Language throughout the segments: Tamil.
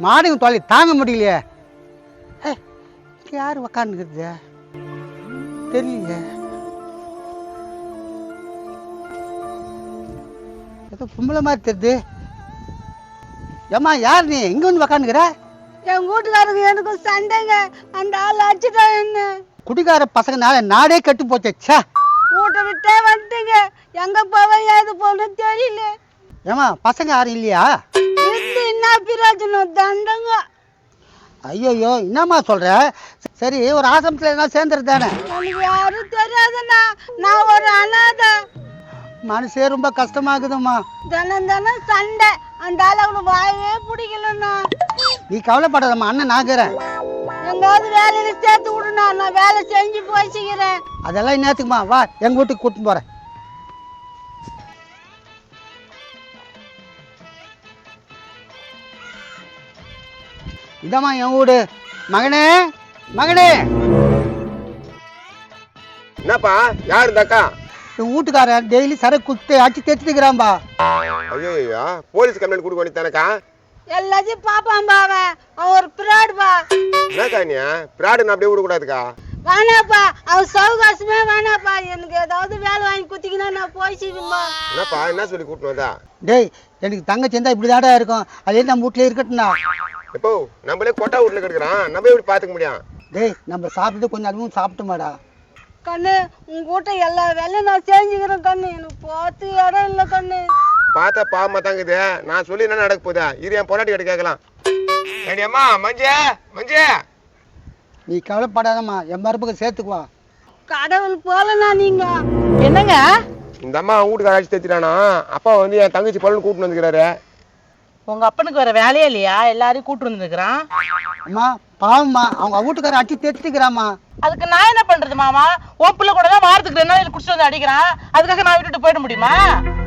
மாடுங்க தொலை தாங்க முடியலையே. யார் உக்காந்துக்கிறது தெரியலையே. ஏதோ பொம்பளை மாதிரி தெரியுது. ஏம்மா யார் நீ எங்க வந்து உக்காந்துக்கிற? என் வீட்டுக்காரங்க எனக்கும் சண்டைங்க. அந்த ஆள் அடிச்சுட்டா என்ன. குடிகார பசங்கனால நாடே கெட்டு போச்சே. வீட்டை விட்டே வந்துங்க. எங்க போவேன் ஏது போகணும் தெரியல. ஏமா பசங்க யாரும் இல்லையா? இருந்து என்ன பிரயோஜனம் தண்டங்க. ஐயோ என்னம்மா சொல்ற? சரி ஒரு ஆசிரமத்தில் என்ன சேர்ந்துரு தானே? எனக்கு யாரும் தெரியாதுண்ணா. நான் ஒரு அனாதை. மனசே ரொம்ப கஷ்டமாகுதும்மா. தினம் சண்டை. அந்த ஆள் அவனுக்கு வாயவே பிடிக்கலண்ணா. நீ கவலைப்படாதம்மா, அண்ணன் நாக்குறேன். எங்காவது வேலையில சேர்த்து விடுண்ணா. நான் வேலை செஞ்சு போச்சுக்கிறேன். அதெல்லாம் என்னத்துக்குமா, வா எங்க வீட்டுக்கு கூட்டின்னு போறேன். இதம்மா என் வீடு. மகனே மகனே. என்னப்பா யார் இந்த அக்கா? என் வீட்டுக்காரன் டெய்லி சரக்கு குத்து அடிச்சு தேச்சுக்கிறான்பா. ஐயோ போலீஸ் கம்ப்ளைண்ட் கொடுக்க வேண்டியதானக்கா? எல்லாத்தையும் பாப்பான்பா. அவன் ஒரு பிராடுபா. என்னக்கா நீ பிராடுன்னு அப்படியே விடக்கூடாதுக்கா. வேணாப்பா, அவன் சவுகாசமே வேணாப்பா. எனக்கு ஏதாவது வேலை வாங்கி குத்திக்கினா நான் போயிடுச்சுப்பா. என்னப்பா என்ன சொல்லி கூட்டினு வந்தா? டேய் எனக்கு தங்கச்சி இருந்தா இப்படிதாடா இருக்கும். அதே நம்ம வீட்டுல இருக்கட்டும்டா. எப்போ நம்மளே கொட்டா வீட்டுல கிடக்குறான், நம்ம எப்படி பாத்துக்க முடியும்? டேய் நம்ம சாப்பிட்டு கொஞ்சம் அதுவும் சாப்பிட்டுமாடா. கண்ணு உங்க வீட்டை எல்லா வேலையும் நான் செஞ்சுக்கிறேன் கண்ணு. எனக்கு பார்த்து இடம் இல்லை கண்ணு. பார்த்தா பாவமா தாங்குது. நான் சொல்லி என்ன நடக்க போதா? இரு என் பொண்டாட்டி கிட்ட கேட்கலாம். ஏடி அம்மா மஞ்சே மஞ்சே. நீ கவலைப்படாதம்மா, என் மறுப்புக்கு சேர்த்துக்குவா. கடவுள் போலண்ணா நீங்க. என்னங்க இந்த அம்மா வீட்டுக்கு அழைச்சி தேத்திட்டானா? அப்பா வந்து என் தங்கச்சி பொண்ணு கூட்டின்னு வந்துக்கிறாரு. உங்க அப்பனுக்கு வேற வேலையே இல்லையா? எல்லாரையும் கூட்டு வந்துருக்கான். அம்மா பாவம்மா, அவங்க வீட்டுக்காரன் அடிச்சு தேத்துக்கிறாமா. அதுக்கு நான் என்ன பண்றது மாமா? உன் பிள்ளை கூட தான் வாரத்துக்கு 2 நாள் குடிச்சிட்டு வந்து அடிக்கிறான். அதுக்காக நான் விட்டுட்டு போயிட முடியுமா?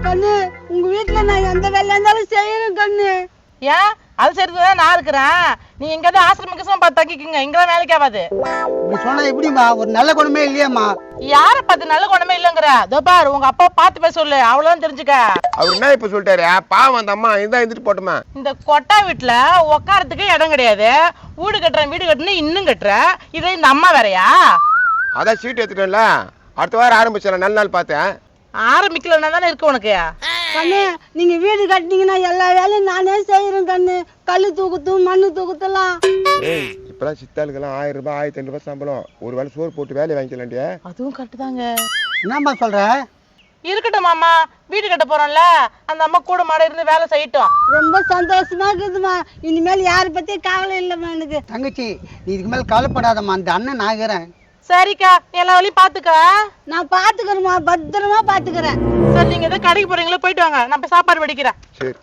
கண்ணு உங்க வீட்டுல நான் எந்த வேலையா இருந்தாலும் செய்யறேன் கண்ணு. ஏன் அது சரிதான், நான் இருக்கிறேன். நீ எங்கேயாவது ஆசிரம கிசம் பார்த்து தங்கிக்கங்க. இங்கெல்லாம் வேலைக்கு ஆகாது. இப்படி சொன்னா எப்படிமா? ஒரு நல்ல குணமே இல்லையாம்மா? யார பார்த்து நல்ல குணமே இல்லங்கிற? இதோ பாரு உங்க அப்பா பார்த்து பேச சொல்லு, அவ்வளவுதான் தெரிஞ்சுக்க. அவர் என்ன இப்ப சொல்லிட்டாரு? பாவம் அந்த அம்மா இதான் இருந்துட்டு போட்டுமா. இந்த கொட்டா வீட்டுல உட்காரத்துக்கு இடம் கிடையாது. வீடு கட்டுறேன் வீடு கட்டுன்னு இன்னும் கட்டுற. இதை இந்த அம்மா வேறையா? அதான் சீட்டு எடுத்துட்டேன்ல, அடுத்த வாரம் ஆரம்பிச்சிடலாம். நல்ல நாள் பார்த்தேன். ஆரம்பிக்கலன்னா தானே இருக்கு உனக்கு. கண்ணு நீங்க வீடு கட்டினீங்கன்னா எல்லா வேலையும் நானே செய்யறேன் கண்ணு. கல்லு தூக்குத்தும் மண்ணு தூக்குத்தலாம். இப்பெல்லாம் சித்தாளுக்கெல்லாம் 1000 ரூபாய் 1500 ரூபாய் சம்பளம். ஒரு வேலை சோறு போட்டு வேலையை வாங்கிக்கலாண்டியா? அதுவும் கரெக்ட் தாங்க. என்னம்மா சொல்ற? இருக்கட்டும் மாமா, வீடு கட்ட போறோம்ல, அந்த அம்மா கூட மாட இருந்து வேலை செய்யட்டும். ரொம்ப சந்தோஷமா இருக்குதுமா. இனிமேல் யாரை பத்தி கவலை இல்லைம்மா எனக்கு. தங்கச்சி நீ இதுக்கு மேல கவலைப்படாதம்மா, அந்த அண்ணன் நாகிறேன். சரிக்கா, எல்லா வழியும் பாத்துக்க. நான் பாத்துக்கிறேம்மா, பத்திரமா பாத்துக்கிறேன். சரி நீங்க ஏதோ கடைக்கு போறீங்களோ போயிட்டு வாங்க, நான் போய் சாப்பாடு வடிக்கிறேன். சரி.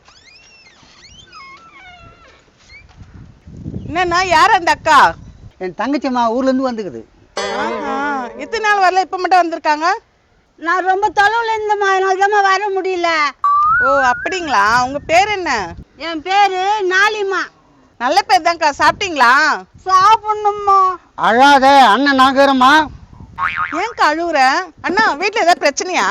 என்னன்னா யார் அந்த அக்கா? என் தங்கச்சிம்மா ஊர்ல இருந்து வந்துக்குது. இத்தனை நாள் வரல, இப்ப மட்டும் வந்திருக்காங்க. நான் ரொம்ப தொலைவுல இருந்தம்மா, என்னால வர முடியல. ஓ அப்படிங்களா? உங்க பேர் என்ன? என் பேரு நாளிமா. நல்ல பேர் தான்க்கா. சாப்பிட்டீங்களா? சாப்பிடணும்மா. அழாத, அண்ணன் நாகிறம்மா. ஏன்க்கா அழுவுற? அண்ணா வீட்டுல ஏதாவது பிரச்சனையா?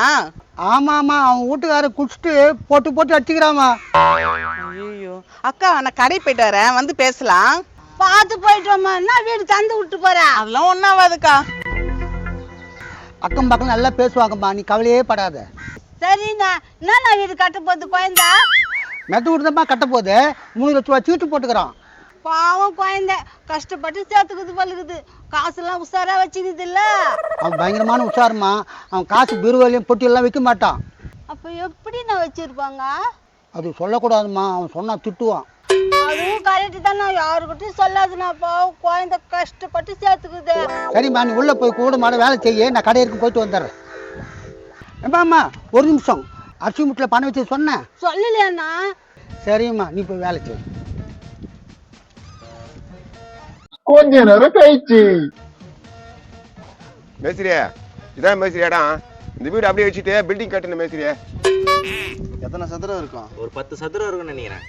ஆமாமா, அவன் வீட்டுக்காரன் குடிச்சிட்டு போட்டு போட்டு அடிச்சுக்கிறாமா. ஐயோ அக்கா, நான் கடை போயிட்டு வரேன், வந்து பேசலாம். பார்த்து போயிட்டோம்மா. நான் வீடு தந்து விட்டு போறேன். அதெல்லாம் ஒன்னாவாதுக்கா. அக்கம் பக்கம் நல்லா பேசுவாங்கம்மா, நீ கவலையே படாத. சரிண்ணா. என்ன வீடு கட்ட போகுது குழந்தை? மெத்த விட்டுதாம்மா கட்ட போகுது. 3 லட்ச ரூபா சீட்டு போட்டுக்கிறான். பாவம் குழந்தை கஷ்டப்பட்டு சேர்த்துக்குது பழுகுது. காசுலாம் உஷாரா வச்சுக்குது இல்ல. அவன் பயங்கரமான உஷாருமா. அவன் காசு பீரோலையும் பொட்டியெல்லாம் வைக்க மாட்டான். அப்ப எப்படி நான் வச்சிருப்பாங்க? அது சொல்லக்கூடாதுமா, அவன் சொன்னா திட்டுவான். அதுவும் கரெக்ட் தானே. யாருக்கிட்டையும் சொல்லாதுண்ணா. பாவம் குழந்தை கஷ்டப்பட்டு சேர்த்துக்குது. சரிம்மா, நீ உள்ள போய் கூட மாட வேலை செய்ய, நான் கடையிற்கு போயிட்டு வந்துடுறேன். ஏம்மா ஒரு நிமிஷம், அரிசி முட்டில் பணம் வச்சு சொன்னேன். சொல்லலையாண்ணா? சரிம்மா, நீ போய் வேலை செய். கொஞ்ச நேரம் கழிச்சு மேஸ்திரியா, இதான் மேஸ்திரி இடம். இந்த வீடு அப்படியே வச்சுட்டு பில்டிங் கட்டணும் மேஸ்திரியா. எத்தனை சதுரம் இருக்கும்? ஒரு 10 சதுரம் இருக்கும்னு நினைக்கிறேன்.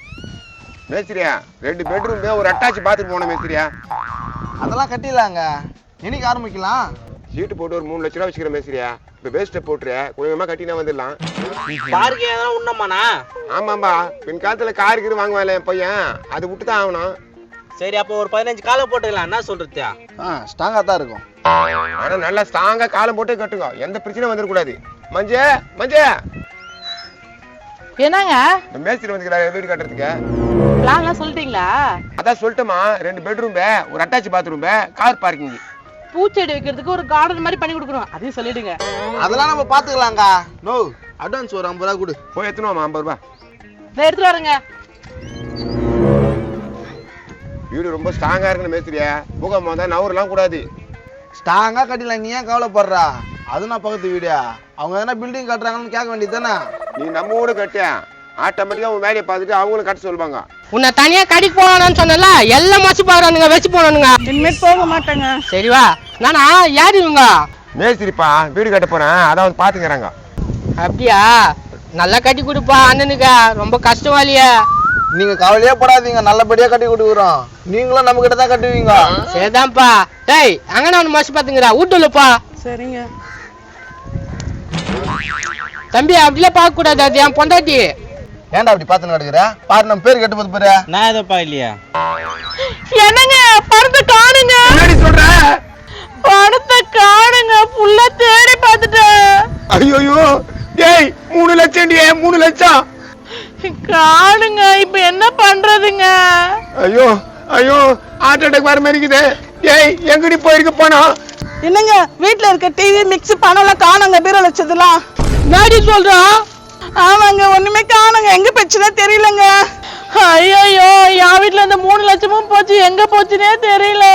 மேஸ்திரியா 2 பெட்ரூம் ஒரு அட்டாச் பாத்ரூம் போன மேஸ்திரியா. அதெல்லாம் கட்டிடலாங்க. என்னைக்கு ஆரம்பிக்கலாம்? சீட்டு போட்டு ஒரு 3 லட்ச ரூபா வச்சுக்கிற மேஸ்திரியா. இப்ப வேஸ்ட்டை போட்டுரு, கொஞ்சமா கட்டினா வந்துடலாம். பாருக்கு ஏதா உண்ணமாண்ணா? ஆமாம்பா, பின் காலத்துல காருக்கு வாங்குவாள் என் பையன், அது விட்டு தான் ஆகணும். சரி, அப்போ ஒரு 15 காலை போட்டுக்கலாம். என்ன சொல்றது? ஸ்ட்ராங்கா தான் இருக்கும். ஆனா நல்லா ஸ்ட்ராங்கா காலம் போட்டு கட்டுங்க, எந்த பிரச்சனையும் வந்துடக்கூடாது. மஞ்சே மஞ்சே, என்னங்க இந்த மேஸ்திரி வந்துக்கிறாரு வீடு கட்டுறதுக்கு. பிளான்லாம் சொல்லிட்டீங்களா? அதான் சொல்லிட்டோமா, 2 பெட்ரூம், ஒரு அட்டாச் பாத்ரூம், கார் பார்க்கிங். பூச்செடி வைக்கிறதுக்கு ஒரு கார்டன் மாதிரி பண்ணி கொடுக்குறோம், அதையும் சொல்லிடுங்க. அதெல்லாம் நம்ம பாத்துக்கலாங்க. நோ, அட்வான்ஸ் ஒரு 50 ரூபா கொடு. போய் எத்தணுமா 50 ரூபா. நான் எடுத்துட்டு வரேங்க. வீடு ரொம்ப ஸ்ட்ராங்கா இருக்குன்னு மேஸ்திரியா, பூகம்பம் தான் நவரெல்லாம் கூடாது. ஸ்ட்ராங்கா கட்டிடலாம், நீ ஏன் கவலைப்படுறா? அது நான் பக்கத்து வீடியா, அவங்க எதனா பில்டிங் கட்டுறாங்கன்னு கேட்க வேண்டியது தானே. நீ நம்ம ஊடு கட்டியா, ஆட்டோமேட்டிக்கா உன் வேலையை பார்த்துட்டு அவங்களும் கட்ட சொல்லுவாங்க. உன்னை தனியா கடிக்கு போவானு சொன்னல, எல்லாம் மச்சு பாக்குறானுங்க, வச்சு போனானுங்க. இனிமேல் போக மாட்டேங்க. சரிவா, நானா யாரு இவங்க? மேஸ்திரிப்பா, வீடு கட்ட போறேன், அதான் வந்து பாத்துக்கிறாங்க. அப்படியா? நல்லா கட்டி கொடுப்பா அண்ணனுக்கு, ரொம்ப கஷ்டவாளியா. நீங்க கவலையே படாதீங்க, நல்லபடியா கட்டி கொடுக்குறோம். நீங்களும் நம்ம கிட்ட தான் கட்டுவீங்க. சரிதான்ப்பா. டேய், அங்க நான் மச்சு பாத்துங்கிறா, வீட்டுலப்பா. சரிங்க. தம்பி, அப்படிலாம் பார்க்க கூடாது, அது என் பொண்டாட்டி. ஏன்டா அப்படி பாத்துன்னு கிடக்குற? பாரு, நம்ம பேர் கெட்டு போது பாரு. நான் எதப்பா இல்லையா? என்னங்க பணத்தை காணுங்க, என்னடி சொல்ற? பணத்தை காணுங்க, ஃபுல்லா தேடி பார்த்துட்டேன். ஐயோ டேய், 3 லட்சம், 3 லட்சம் காணுங்க, இப்ப என்ன பண்றதுங்க? ஐயோ ஐயோ, ஹார்ட் அட்டாக் வர மாதிரி இருக்குது. டேய், எங்கடி போயிருக்கு பணம்? என்னங்க, வீட்டுல இருக்க டிவி மிக்ஸி பணம் எல்லாம் காணுங்க, பீரோல வச்சதெல்லாம். நாடி சொல்றான். ஆமாங்க, ஒண்ணுமே காணுங்க, எங்க போச்சுன்னே தெரியலங்க. ஐயோ, என் வீட்டுல இந்த 3 லட்சமும் போச்சு, எங்க போச்சுன்னே தெரியல.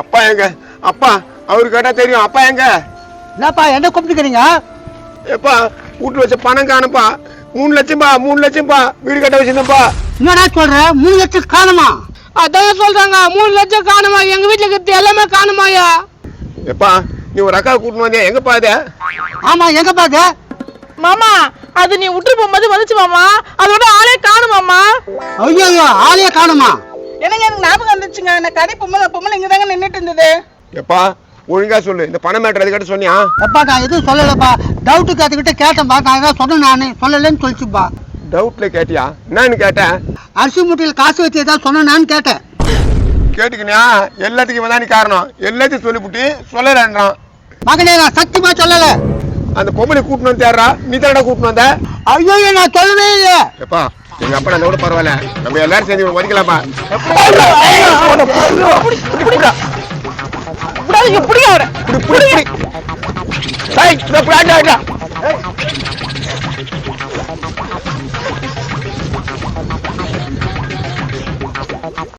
அப்பா எங்க? அப்பா, அவரு கேட்டா தெரியும். அப்பா எங்க? என்னப்பா என்ன கூப்பிட்டுக்கிறீங்க? எப்பா, வீட்டுல வச்ச பணம் காணுப்பா. 3 லட்சம்பா, 3 லட்சம்பா, வீடு கட்ட வச்சிருந்தப்பா. என்னடா சொல்ற? 3 லட்சம் காணுமா? அதான் சொல்றாங்க, 3 லட்சம் காணுமா, எங்க வீட்டுல இருக்கிறது எல்லாமே காணுமாயா. எப்பா, நீ ஒரு அக்கா கூட்டின்னு வந்தியா, எங்கப்பா அது? ஆமா, எங்க பாக்க? மாமா, அது நீ விட்டு போகும்போது வந்துச்சு மாமா, அதோட ஆளே காணும் மாமா. ஐயோ, ஆளையே காணுமா? என்னங்க, எனக்கு ஞாபகம் வந்துச்சுங்க, நான் கடை பொம்மலை இங்க தாங்க நின்னுட்டு இருந்தது. எப்பா, ஒழுங்கா சொல்லு, இந்த பணம் மேட்டர் அதுக்கிட்ட சொன்னியா? எப்பா, நான் எதுவும் சொல்லலப்பா, டவுட்டுக்கு அதுக்கிட்ட கேட்டேன்ப்பா, நான் ஏதாவது சொன்னேன், நானே சொல்லலன்னு சொல்லிச்சுப்பா. டவுட்ல கேட்டியா? என்னன்னு கேட்டேன்? அரிசி மூட்டையில் காசு வச்சு ஏதாவது சொன்னேன்னு கேட்டேன். கேட்டுக்கினியா? எல்லாத்துக்கும் இவன் தான் காரணம். எல்லாத்தையும் சொல்லிவிட்டு சொல்லலன்றான். மகனே, நான் சத்தியமா சொல்லல. அந்த பொம்பளை கூட்டின்னு வந்து தேடுறா, நீ தானடா கூட்டின்னு வந்த? ஐயோ, நான் சொல்லவே இல்லை. எப்பா, எங்க அப்பா நான் கூட பரவாயில்ல, நம்ம எல்லாரும் சேர்ந்து இவனை ஒதுக்கலாமா?